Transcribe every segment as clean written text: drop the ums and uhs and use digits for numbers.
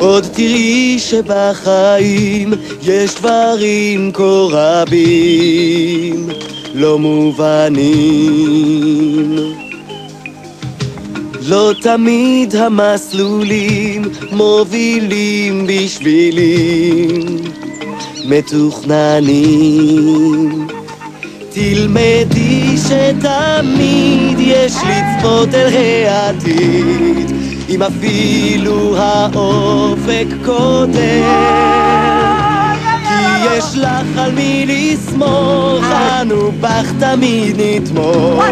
עוד תראי שבחיים יש דברים כה רבים לא מובנים. לא תמיד המסלולים מובילים בשבילים מתוכננים. תלמדי שתמיד יש לצפות אל העתיד, אם אפילו האופק קודם, כי יש לך על מי לסמוך, אנו בך תמיד נתמוך,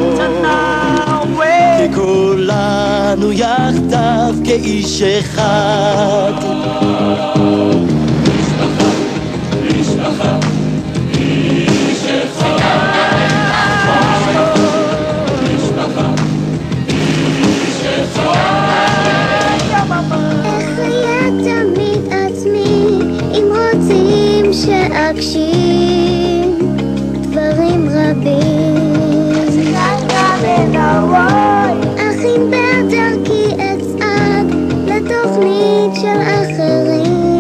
כי כולנו יחדיו כאיש אחד. שאגשים דברים רבים, אחים בדרכי אצעד לתוכנית של אחרים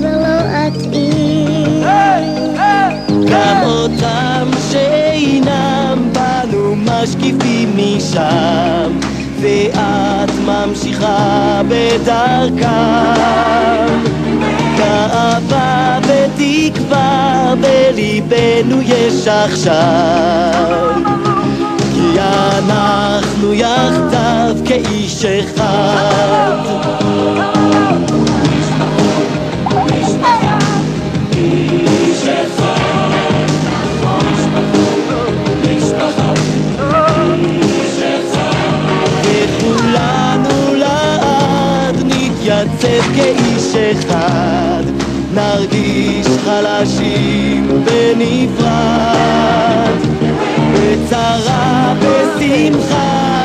ולא אתאים. גם אותם שאינם בנו משקיפים משם, ואת ממשיכה בדרכם. גאווה ותקווה בליבנו יש עכשיו, כי אנחנו יחדיו כאיש אחד. וכולנו לעד נתייצב כאיש אחד, נרגיש חלשים בנפרד, בצרה בשמחה